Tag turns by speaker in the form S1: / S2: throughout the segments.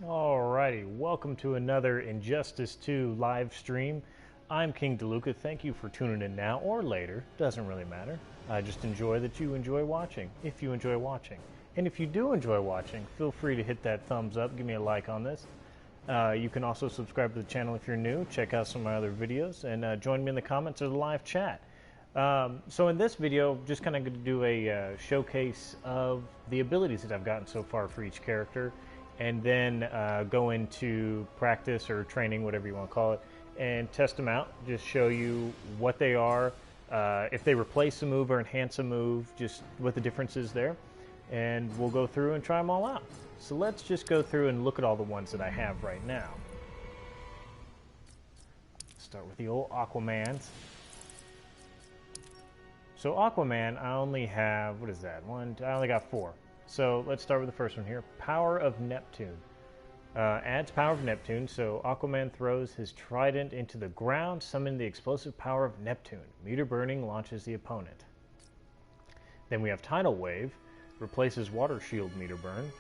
S1: Alrighty, welcome to another Injustice 2 live stream. I'm KingDeLuca. Thank you for tuning in now or later. Doesn't really matter. I just enjoy that you enjoy watching, if you enjoy watching. And if you do enjoy watching, feel free to hit that thumbs up, give me a like on this. You can also subscribe to the channel if you're new, check out some of my other videos, and join me in the comments or the live chat. So in this video, just kind of going to do a showcase of the abilities that I've gotten so far for each character, and then go into practice or training, whatever you want to call it, and test them out. Just show you what they are, if they replace a move or enhance a move, just what the difference is there. And we'll go through and try them all out. So let's just go through and look at all the ones that I have right now. Start with the old Aquamans. So Aquaman, I only have, what is that? I only got 4. So let's start with the first one here. Power of Neptune. Adds Power of Neptune, so Aquaman throws his trident into the ground, summoning the explosive power of Neptune. Meter burning launches the opponent. Then we have Tidal Wave. Replaces Water Shield meter burn.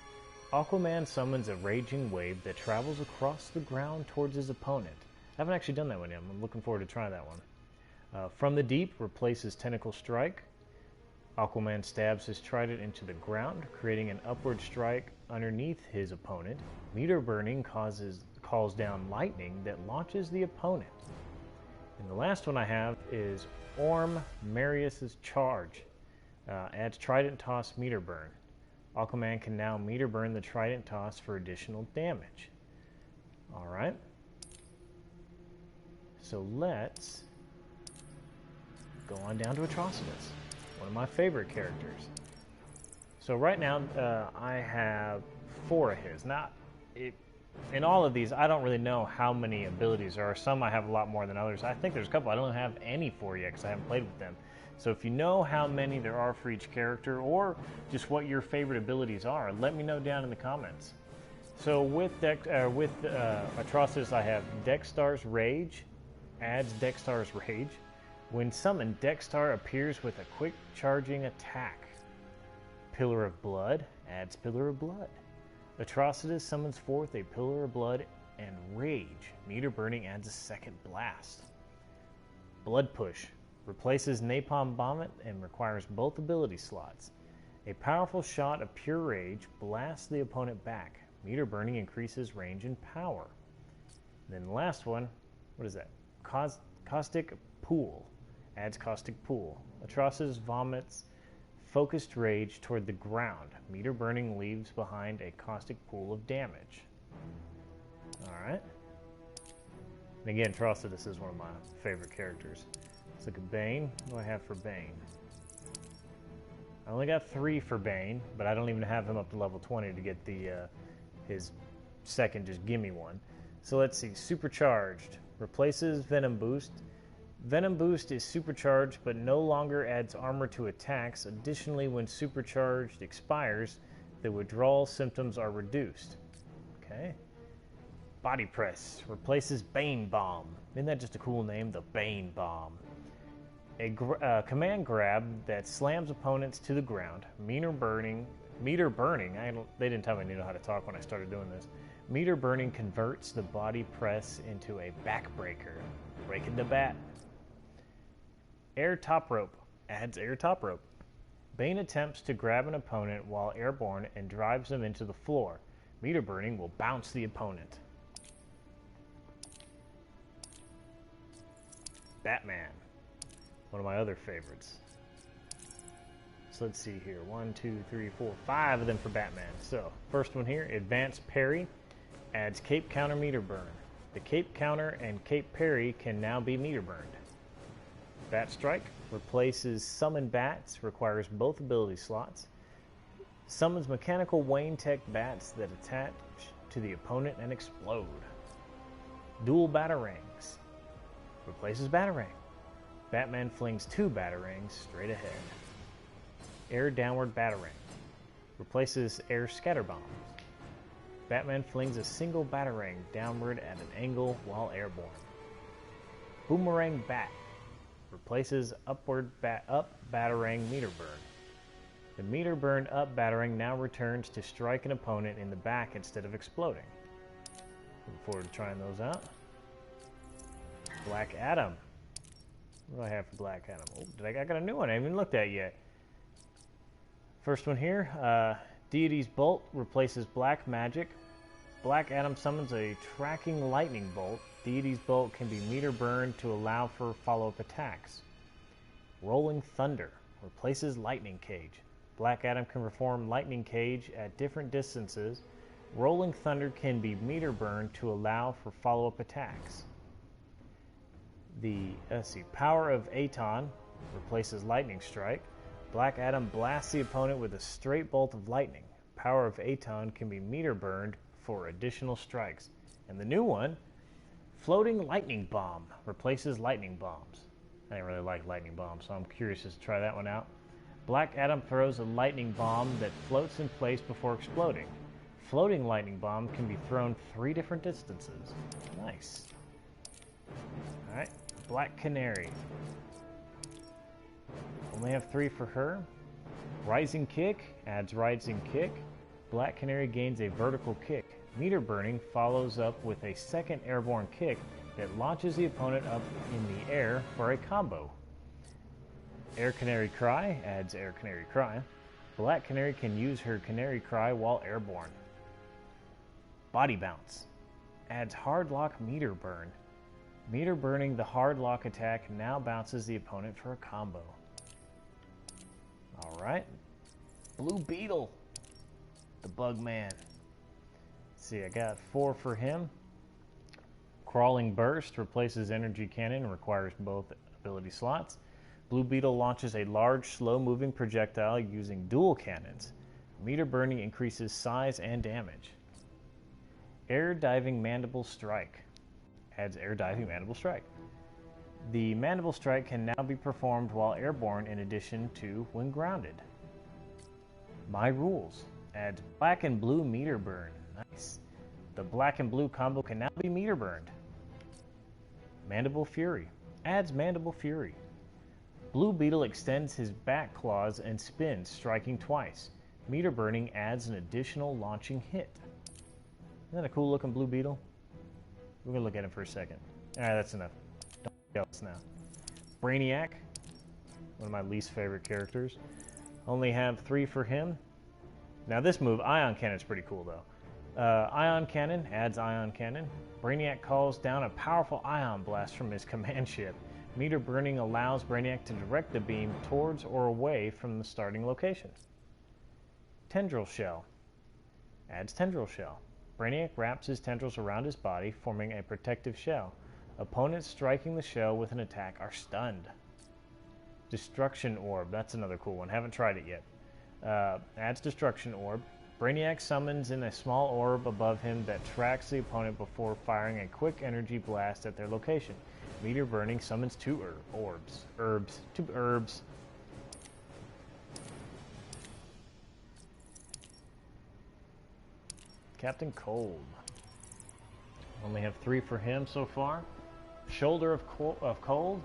S1: Aquaman summons a raging wave that travels across the ground towards his opponent. I haven't actually done that one yet. I'm looking forward to trying that one. From the Deep replaces Tentacle Strike. Aquaman stabs his trident into the ground, creating an upward strike underneath his opponent. Meter burning calls down lightning that launches the opponent. And the last one I have is Orm Marius's Charge. Adds Trident Toss meter burn. Aquaman can now meter burn the Trident Toss for additional damage. Alright. So let's go on down to Atrocitus, one of my favorite characters. So right now I have 4 of his. In all of these, I don't really know how many abilities there are. Some I have a lot more than others. I think there's a couple I don't have any for yet because I haven't played with them. So if you know how many there are for each character, or just what your favorite abilities are, let me know down in the comments. So with Atrocitus, I have Dextar's Rage. Adds Dextar's Rage. When summoned, Dextar appears with a quick charging attack. Pillar of Blood. Adds Pillar of Blood. Atrocitus summons forth a Pillar of Blood and Rage. Meter burning adds a second blast. Blood Push. Replaces Napalm Vomit and requires both ability slots. A powerful shot of pure rage blasts the opponent back. Meter burning increases range and power. And then the last one, what is that? Caustic Pool. Adds Caustic Pool. Atrocitus vomits focused rage toward the ground. Meter burning leaves behind a caustic pool of damage. Alright. And again, Atrocitus is one of my favorite characters. Let's look at Bane. What do I have for Bane? I only got 3 for Bane, but I don't even have him up to level 20 to get his second just gimme one. So let's see. Supercharged. Replaces Venom Boost. Venom Boost is supercharged, but no longer adds armor to attacks. Additionally, when supercharged expires, the withdrawal symptoms are reduced. Okay. Body Press. Replaces Bane Bomb. Isn't that just a cool name? The Bane Bomb. A command grab that slams opponents to the ground. Meter burning. They didn't tell me I knew how to talk when I started doing this. Meter burning converts the body press into a backbreaker, breaking the bat. Air Top Rope. Adds Air Top Rope. Bane attempts to grab an opponent while airborne and drives them into the floor. Meter burning will bounce the opponent. Batman. One of my other favorites. So let's see here. 1, 2, 3, 4, 5 of them for Batman. So, first one here, Advanced Parry. Adds Cape Counter meter burn. The Cape Counter and Cape Parry can now be meter burned. Bat Strike. Replaces Summon Bats. Requires both ability slots. Summons mechanical Wayne Tech bats that attach to the opponent and explode. Dual Batarangs. Replaces Batarang. Batman flings 2 Batarangs straight ahead. Air Downward Batarang. Replaces Air Scatter Bombs. Batman flings a single Batarang downward at an angle while airborne. Boomerang Bat. Replaces up Batarang meter burn. The meter burned up Batarang now returns to strike an opponent in the back instead of exploding. Looking forward to trying those out. Black Adam. What do I have for Black Adam? Oh, I got a new one I haven't even looked at yet. First one here. Deity's Bolt replaces Black Magic. Black Adam summons a tracking lightning bolt. Deity's Bolt can be meter burned to allow for follow-up attacks. Rolling Thunder replaces Lightning Cage. Black Adam can perform Lightning Cage at different distances. Rolling Thunder can be meter burned to allow for follow-up attacks. Power of Aton replaces Lightning Strike. Black Adam blasts the opponent with a straight bolt of lightning. Power of Aton can be meter burned for additional strikes. And the new one, Floating Lightning Bomb, replaces lightning bombs. I didn't really like lightning bombs, so I'm curious to try that one out. Black Adam throws a lightning bomb that floats in place before exploding. Floating lightning bomb can be thrown 3 different distances. Nice. Alright, Black Canary. Only have 3 for her. Rising Kick adds Rising Kick. Black Canary gains a vertical kick. Meter Burning follows up with a second airborne kick that launches the opponent up in the air for a combo. Air Canary Cry adds Air Canary Cry. Black Canary can use her Canary Cry while airborne. Body Bounce adds Hard Lock Meter Burn. Meter burning the hard lock attack now bounces the opponent for a combo. Alright. Blue Beetle. The Bug Man. Let's see, I got 4 for him. Crawling Burst replaces Energy Cannon and requires both ability slots. Blue Beetle launches a large, slow-moving projectile using dual cannons. Meter burning increases size and damage. Air Diving Mandible Strike adds Air Diving Mandible Strike. The Mandible Strike can now be performed while airborne in addition to when grounded. My Rules adds Black and Blue Meter Burn. Nice. The Black and Blue combo can now be meter burned. Mandible Fury adds Mandible Fury. Blue Beetle extends his back claws and spins, striking twice. Meter burning adds an additional launching hit. Isn't that a cool looking Blue Beetle? We're going to look at him for a second. Alright, that's enough. Don't else now. Brainiac, one of my least favorite characters. Only have 3 for him. Now this move, Ion Cannon, is pretty cool though. Ion Cannon adds Ion Cannon. Brainiac calls down a powerful Ion Blast from his command ship. Meter burning allows Brainiac to direct the beam towards or away from the starting location. Tendril Shell adds Tendril Shell. Brainiac wraps his tendrils around his body, forming a protective shell. Opponents striking the shell with an attack are stunned. Destruction Orb, that's another cool one. Haven't tried it yet. Adds Destruction Orb. Brainiac summons in a small orb above him that tracks the opponent before firing a quick energy blast at their location. Meter burning summons 2 herbs. Captain Cold. Only have 3 for him so far. Shoulder of Cold.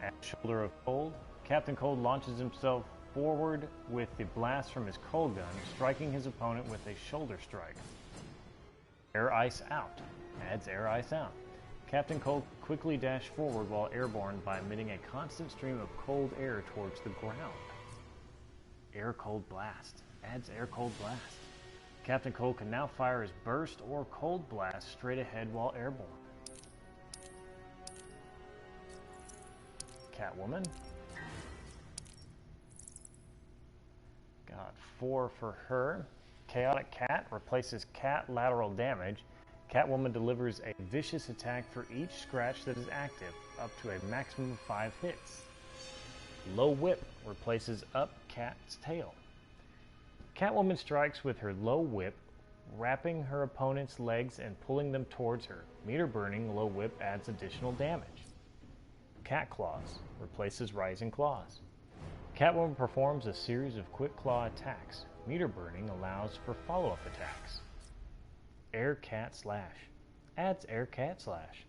S1: At Shoulder of Cold, Captain Cold launches himself forward with the blast from his cold gun, striking his opponent with a shoulder strike. Air Ice Out adds Air Ice Out. Captain Cold quickly dashed forward while airborne by emitting a constant stream of cold air towards the ground. Air Cold Blast adds Air Cold Blast. Captain Cold can now fire his burst or cold blast straight ahead while airborne. Catwoman. Got 4 for her. Chaotic Cat replaces Cat lateral damage. Catwoman delivers a vicious attack for each scratch that is active, up to a maximum of 5 hits. Low Whip replaces Up Cat's tail. Catwoman strikes with her Low Whip, wrapping her opponent's legs and pulling them towards her. Meter burning Low Whip adds additional damage. Cat Claws replaces Rising Claws. Catwoman performs a series of quick claw attacks. Meter burning allows for follow-up attacks. Air Cat Slash adds Air Cat Slash.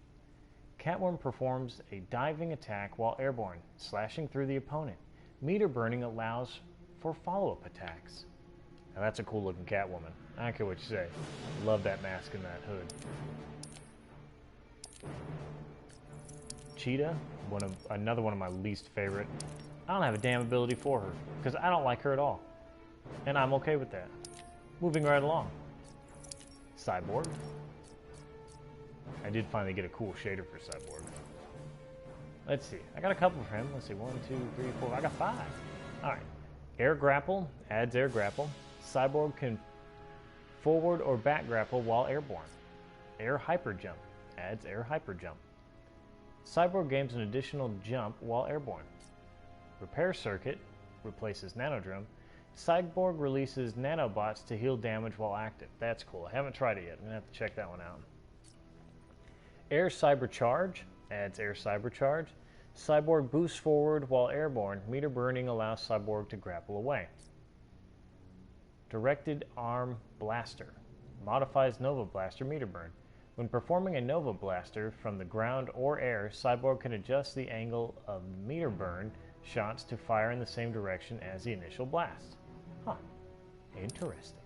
S1: Catwoman performs a diving attack while airborne, slashing through the opponent. Meter burning allows for follow-up attacks. Now that's a cool looking Catwoman. I don't care what you say. Love that mask and that hood. Cheetah, another one of my least favorite. I don't have a damn ability for her, because I don't like her at all. And I'm okay with that. Moving right along. Cyborg. I did finally get a cool shader for Cyborg. Let's see. I got a couple for him. Let's see. 1, 2, 3, 4. I got 5. Alright. Air grapple. Adds air grapple. Cyborg can forward or back grapple while airborne. Air hyper jump. Adds air hyper jump. Cyborg gains an additional jump while airborne. Repair circuit. Replaces nanodrum. Cyborg releases nanobots to heal damage while active. That's cool. I haven't tried it yet. I'm going to have to check that one out. Air cybercharge. Adds air cybercharge. Cyborg boosts forward while airborne. Meter burning allows Cyborg to grapple away. Directed arm blaster. Modifies Nova Blaster meter burn. When performing a Nova Blaster from the ground or air, Cyborg can adjust the angle of meter burn shots to fire in the same direction as the initial blast. Huh. Interesting.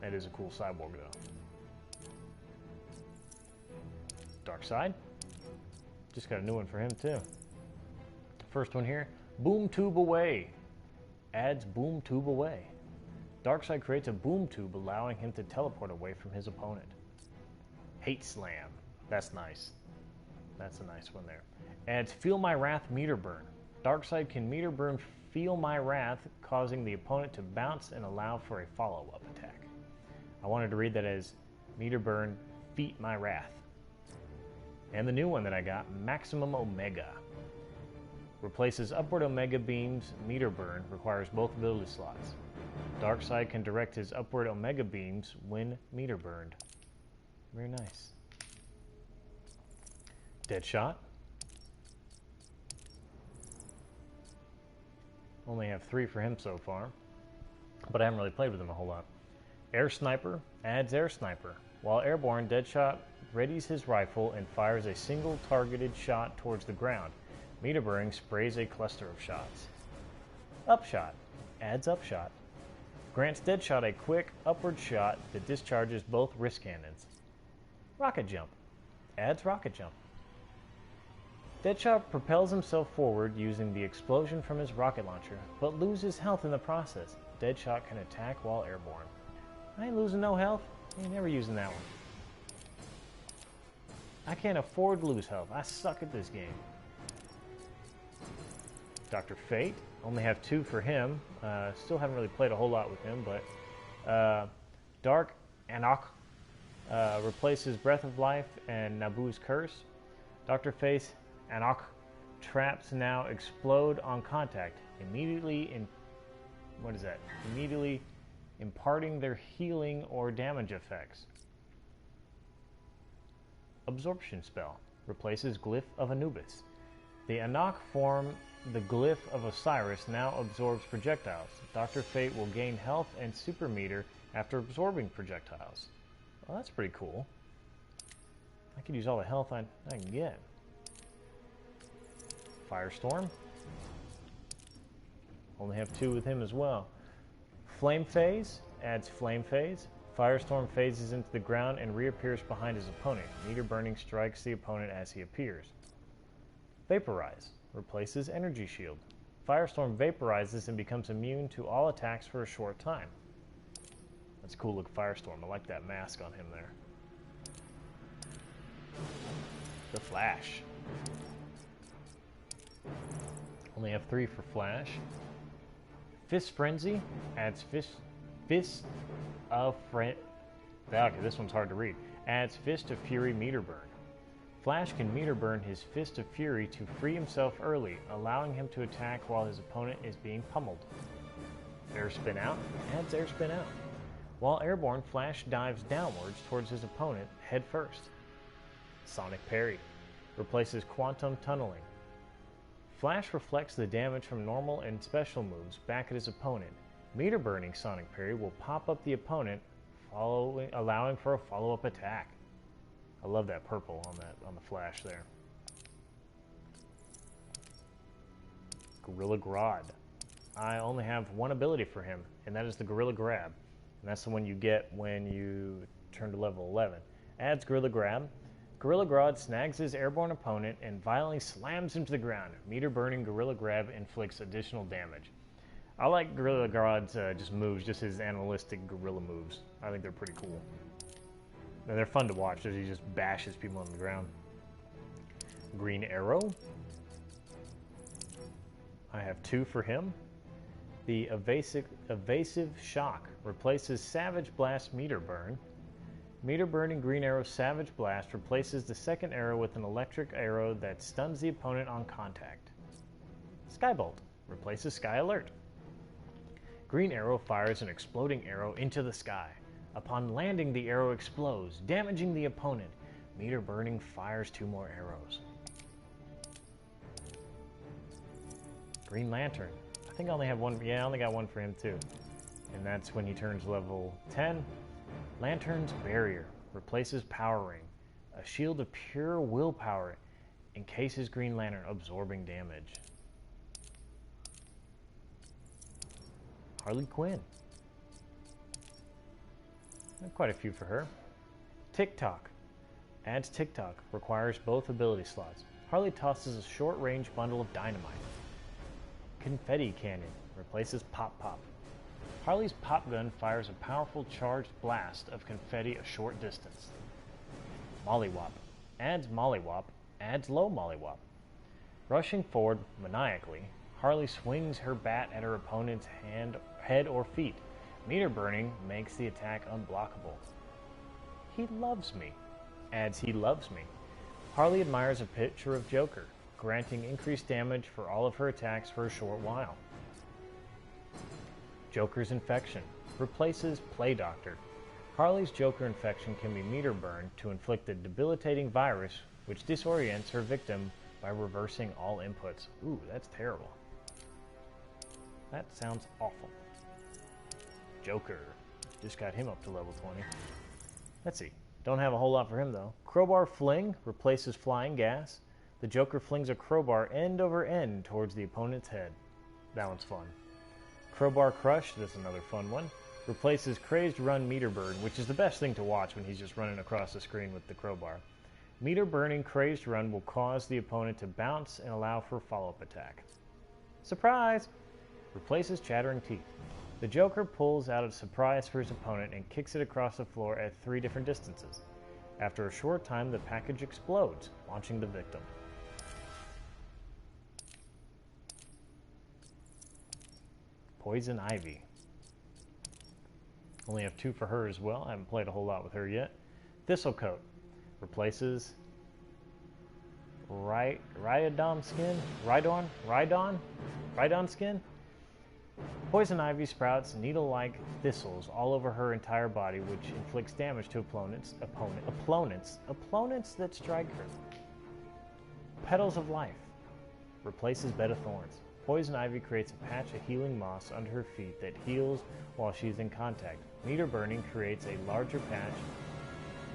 S1: That is a cool Cyborg, though. Dark Side. Just got a new one for him, too. First one here. Boom Tube Away. Adds Boom Tube Away. Darkseid creates a boom tube, allowing him to teleport away from his opponent. Hate Slam. That's nice. That's a nice one there. Adds Feel My Wrath Meter Burn. Darkseid can meter burn Feel My Wrath, causing the opponent to bounce and allow for a follow-up attack. I wanted to read that as Meter Burn Feet My Wrath. And the new one that I got, Maximum Omega. Replaces Upward Omega Beams. Meter Burn requires both ability slots. Darkseid can direct his Upward Omega Beams when meter burned. Very nice. Deadshot. Only have 3 for him so far, but I haven't really played with him a whole lot. Air Sniper. Adds Air Sniper. While airborne, Deadshot readies his rifle and fires a single targeted shot towards the ground. Meter burning sprays a cluster of shots. Upshot. Adds Upshot. Grants Deadshot a quick upward shot that discharges both wrist cannons. Rocket Jump. Adds Rocket Jump. Deadshot propels himself forward using the explosion from his rocket launcher, but loses health in the process. Deadshot can attack while airborne. I ain't losing no health. I ain't never using that one. I can't afford to lose health. I suck at this game. Dr. Fate. Only have 2 for him. Still haven't really played a whole lot with him, but Dark Anok replaces Breath of Life and Naboo's Curse. Dr. Fate Anok traps now explode on contact, immediately imparting their healing or damage effects. Absorption spell replaces Glyph of Anubis. The Anok form the Glyph of Osiris now absorbs projectiles. Dr. Fate will gain health and super meter after absorbing projectiles. Well, that's pretty cool. I could use all the health I can get. Firestorm. Only have 2 with him as well. Flame Phase. Adds Flame Phase. Firestorm phases into the ground and reappears behind his opponent. Meter burning strikes the opponent as he appears. Vaporize. Replaces Energy Shield. Firestorm vaporizes and becomes immune to all attacks for a short time. That's a cool look Firestorm. I like that mask on him there. The Flash. Only have 3 for Flash. Fist Frenzy. Adds Fist of Frenzy. Okay, this one's hard to read. Adds Fist of Fury Meter Burn. Flash can meter burn his Fist of Fury to free himself early, allowing him to attack while his opponent is being pummeled. Air Spin Out. Adds Air Spin Out. While airborne, Flash dives downwards towards his opponent head first. Sonic Parry. Replaces Quantum Tunneling. Flash reflects the damage from normal and special moves back at his opponent. Meter burning Sonic Parry will pop up the opponent, allowing for a follow-up attack. I love that purple on the Flash there. Gorilla Grodd. I only have 1 ability for him, and that is the Gorilla Grab. And that's the one you get when you turn to level 11. Adds Gorilla Grab. Gorilla Grodd snags his airborne opponent and violently slams him to the ground. Meter burning Gorilla Grab inflicts additional damage. I like Gorilla Grodd's just moves, just his animalistic gorilla moves. I think they're pretty cool. And they're fun to watch as he just bashes people on the ground. Green Arrow. I have 2 for him. The evasive Shock replaces Savage Blast Meter Burn. Meter burning Green Arrow Savage Blast replaces the second arrow with an electric arrow that stuns the opponent on contact. Skybolt replaces Sky Alert. Green Arrow fires an exploding arrow into the sky. Upon landing, the arrow explodes, damaging the opponent. Meter burning fires 2 more arrows. Green Lantern. I think I only have 1. Yeah, I only got 1 for him too. And that's when he turns level 10. Lantern's Barrier replaces Power Ring. A shield of pure willpower encases Green Lantern, absorbing damage. Harley Quinn. Quite a few for her. TikTok. Adds TikTok. Requires both ability slots. Harley tosses a short-range bundle of dynamite. Confetti Cannon. Replaces Pop Pop. Harley's pop gun fires a powerful charged blast of confetti a short distance. Mollywop. Adds Mollywop. Adds low Mollywop. Rushing forward maniacally, Harley swings her bat at her opponent's head or feet. Meter burning makes the attack unblockable. He loves me. Adds He loves me. Harley admires a picture of Joker, granting increased damage for all of her attacks for a short while. Joker's Infection replaces Play Doctor. Harley's Joker Infection can be meter burned to inflict a debilitating virus which disorients her victim by reversing all inputs. Ooh, that's terrible. That sounds awful. Joker. Just got him up to level 20. Let's see. Don't have a whole lot for him though. Crowbar Fling replaces Flying Gas. The Joker flings a crowbar end over end towards the opponent's head. That one's fun. Crowbar Crush, that's another fun one, replaces Crazed Run Meter Burn, which is the best thing to watch when he's just running across the screen with the crowbar. Meter burning Crazed Run will cause the opponent to bounce and allow for follow-up attack. Surprise! Replaces Chattering Teeth. The Joker pulls out a surprise for his opponent and kicks it across the floor at 3 different distances. After a short time, the package explodes, launching the victim. Poison Ivy. Only have 2 for her as well. I haven't played a whole lot with her yet. Thistlecoat replaces Rhydon skin? Rhydon skin? Poison Ivy sprouts needle-like thistles all over her entire body, which inflicts damage to opponents that strike her. Petals of Life replaces Bed of Thorns. Poison Ivy creates a patch of healing moss under her feet that heals while she's in contact. Meter burning creates a larger patch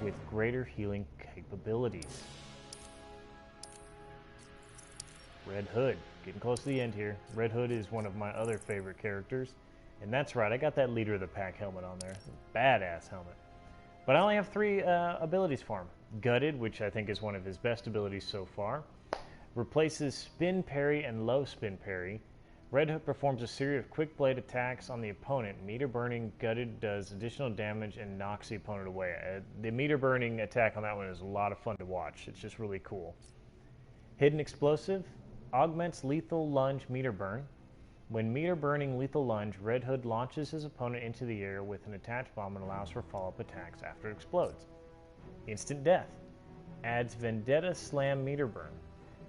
S1: with greater healing capabilities. Red Hood. Getting close to the end here. Red Hood is one of my other favorite characters. And that's right, I got that Leader of the Pack helmet on there. Badass helmet. But I only have 3 abilities for him. Gutted, which I think is one of his best abilities so far. Replaces Spin Parry and Low Spin Parry. Red Hood performs a series of quick blade attacks on the opponent. Meter burning Gutted does additional damage and knocks the opponent away. The meter burning attack on that one is a lot of fun to watch. It's just really cool. Hidden Explosive augments Lethal Lunge Meter Burn. When meter burning Lethal Lunge, Red Hood launches his opponent into the air with an attached bomb and allows for follow-up attacks after it explodes. Instant Death adds Vendetta Slam Meter Burn.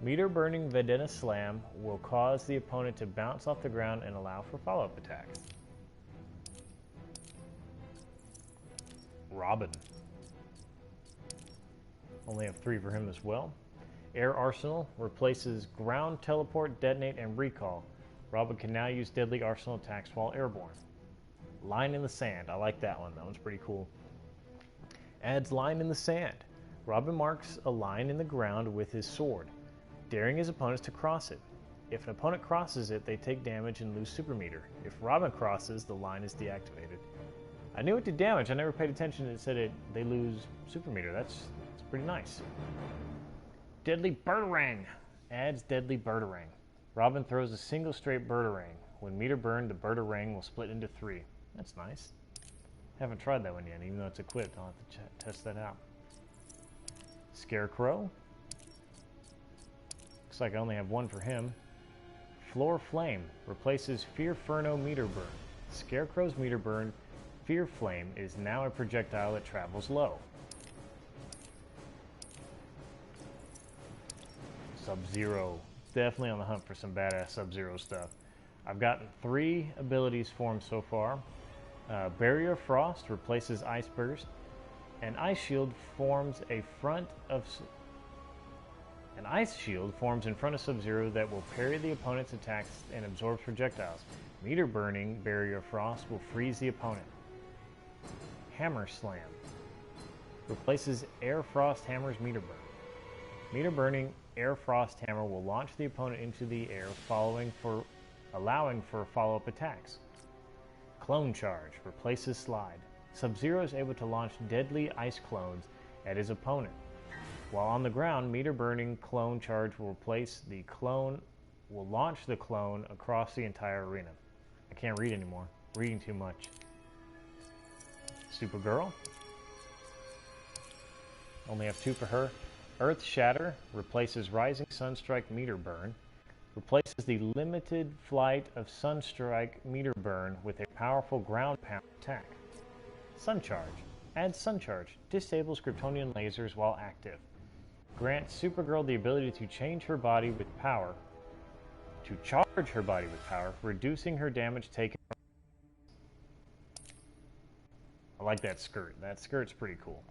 S1: Meter burning Vendetta Slam will cause the opponent to bounce off the ground and allow for follow-up attacks. Robin. Only have 3 for him as well. Air Arsenal replaces Ground, Teleport, Detonate, and Recall. Robin can now use deadly arsenal attacks while airborne. Line in the Sand. I like that one. That one's pretty cool. Adds Line in the Sand. Robin marks a line in the ground with his sword, daring his opponents to cross it. If an opponent crosses it, they take damage and lose super meter. If Robin crosses, the line is deactivated. I knew it did damage. I never paid attention. It said they lose super meter. That's Pretty nice. Deadly Birdarang adds Deadly Birdarang. Robin throws a single straight Birdarang. When meter burned, the Birdarang will split into 3. That's nice. Haven't tried that one yet, even though it's equipped. I'll have to test that out. Scarecrow. Looks like I only have one for him. Floor Flame replaces Fearferno meter burn. Scarecrow's meter burn, Fear Flame, is now a projectile that travels low. Sub-Zero. Definitely on the hunt for some badass Sub-Zero stuff. I've gotten 3 abilities formed so far. Barrier of Frost replaces Ice Burst. An Ice Shield forms in front of Sub-Zero that will parry the opponent's attacks and absorbs projectiles. Meter burning Barrier of Frost will freeze the opponent. Hammer Slam replaces Air Frost Hammer's meter burn. Meter burning Air Frost Hammer will launch the opponent into the air, allowing for follow-up attacks. Clone Charge replaces Slide. Sub-Zero is able to launch deadly ice clones at his opponent. While on the ground, meter burning Clone Charge will launch the clone across the entire arena. I can't read anymore. Reading too much. Supergirl. Only have 2 for her. Earth Shatter replaces Rising Sunstrike meter burn. Replaces the limited flight of Sunstrike meter burn with a powerful ground pound attack. Suncharge. Adds Suncharge. Disables Kryptonian lasers while active. Grants Supergirl the ability to change her body with power. To charge her body with power, reducing her damage taken. I like that skirt. That skirt's pretty cool.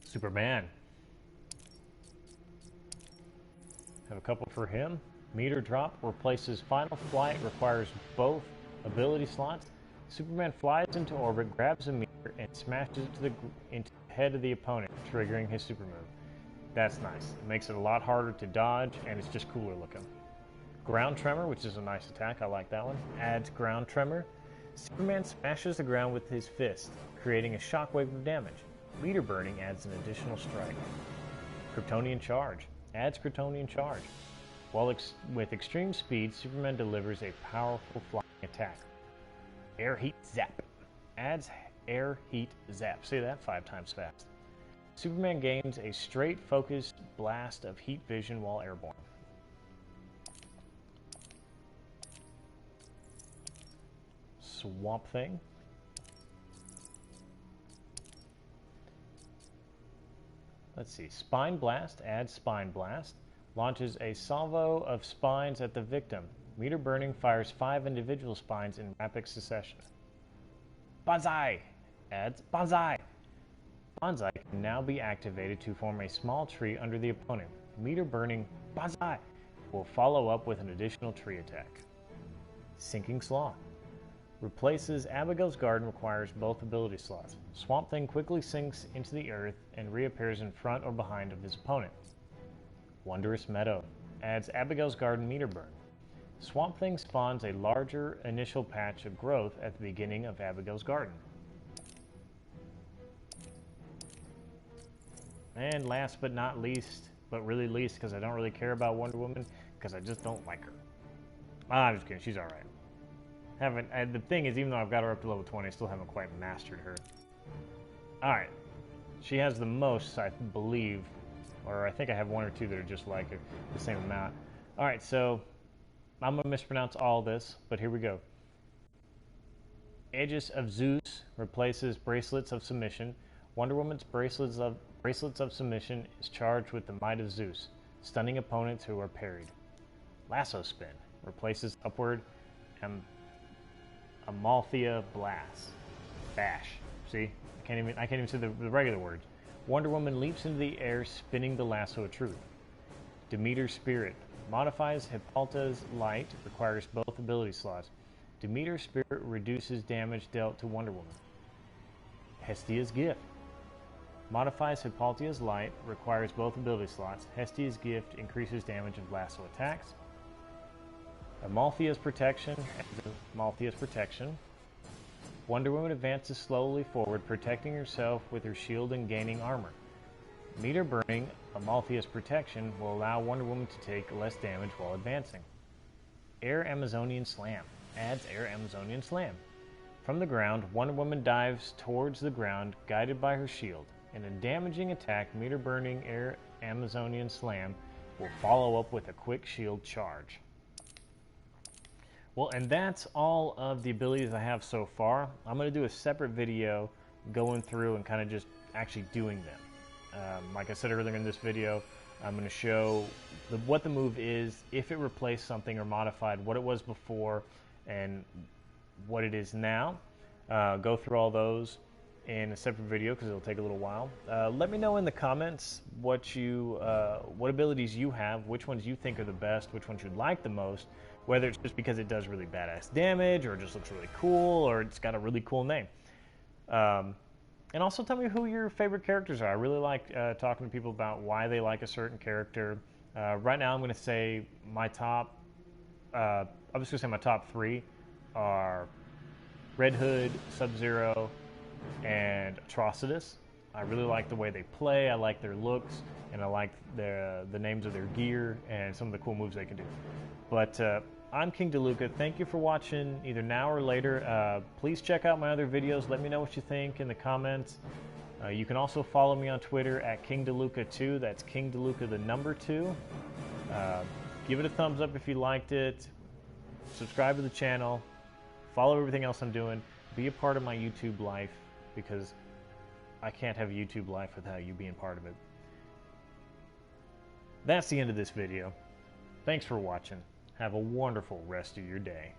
S1: Superman. Have a couple for him. Meter Drop replaces Final Flight, requires both ability slots. Superman flies into orbit, grabs a meter, and smashes it into the head of the opponent, triggering his super move. That's nice. It makes it a lot harder to dodge, and it's just cooler looking. Ground Tremor, which is a nice attack. I like that one. Adds Ground Tremor. Superman smashes the ground with his fist, creating a shockwave of damage. Meter Burning adds an additional strike. Kryptonian Charge. Adds Kryptonian Charge. While with extreme speed, Superman delivers a powerful flying attack. Air Heat Zap. Adds Air Heat Zap. Say that 5 times fast. Superman gains a straight focused blast of heat vision while airborne. Swamp Thing. Let's see. Spine Blast adds Spine Blast. Launches a salvo of spines at the victim. Meter Burning fires 5 individual spines in rapid succession. Bonsai adds Bonsai. Bonsai can now be activated to form a small tree under the opponent. Meter Burning Bonsai will follow up with an additional tree attack. Sinking Sloth. Replaces Abigail's Garden, requires both ability slots. Swamp Thing quickly sinks into the earth and reappears in front or behind of his opponent. Wondrous Meadow. Adds Abigail's Garden meter burn. Swamp Thing spawns a larger initial patch of growth at the beginning of Abigail's Garden. And last but not least, but really least because I don't really care about Wonder Woman, because I just don't like her. I'm just kidding, she's alright. The thing is, even though I've got her up to level 20, I still haven't quite mastered her. Alright. She has the most, I believe, or I think I have 1 or 2 that are just like her, the same amount. Alright, so I'm going to mispronounce all this, but here we go. Aegis of Zeus replaces Bracelets of Submission. Wonder Woman's Bracelets of Submission is charged with the might of Zeus, stunning opponents who are parried. Lasso Spin replaces Upward Amalthea Blast. Bash. See? I can't even say the regular words. Wonder Woman leaps into the air, spinning the lasso of truth. Demeter's Spirit modifies Hippolyta's Light, requires both ability slots. Demeter's Spirit reduces damage dealt to Wonder Woman. Hestia's Gift modifies Hippolyta's Light, requires both ability slots. Hestia's Gift increases damage of lasso attacks. Amalthea's Protection. Amalthea's Protection. Wonder Woman advances slowly forward, protecting herself with her shield and gaining armor. Meter burning Amaltheus protection will allow Wonder Woman to take less damage while advancing. Air Amazonian Slam adds Air Amazonian Slam. From the ground, Wonder Woman dives towards the ground, guided by her shield. In a damaging attack, meter burning Air Amazonian Slam will follow up with a quick shield charge. Well, and that's all of the abilities I have so far. I'm going to do a separate video going through and kind of just actually doing them. Like I said earlier in this video, I'm going to show what the move is, if it replaced something or modified what it was before, and what it is now. Go through all those in a separate video because it'll take a little while. Let me know in the comments what abilities you have, which ones you think are the best, which ones you'd like the most, whether it's just because it does really badass damage or it just looks really cool or it's got a really cool name. And also tell me who your favorite characters are. I really like talking to people about why they like a certain character. Right now I'm going to say my top, I'm just going to say my top three are Red Hood, Sub-Zero, and Atrocitus. I really like the way they play, I like their looks, and I like the names of their gear and some of the cool moves they can do. But I'm KingDeLuca. Thank you for watching either now or later. Please check out my other videos. Let me know what you think in the comments. You can also follow me on Twitter at KingDeLuca2. That's KingDeLuca the number 2. Give it a thumbs up if you liked it. Subscribe to the channel. Follow everything else I'm doing. Be a part of my YouTube life, because I can't have a YouTube life without you being part of it. That's the end of this video. Thanks for watching. Have a wonderful rest of your day.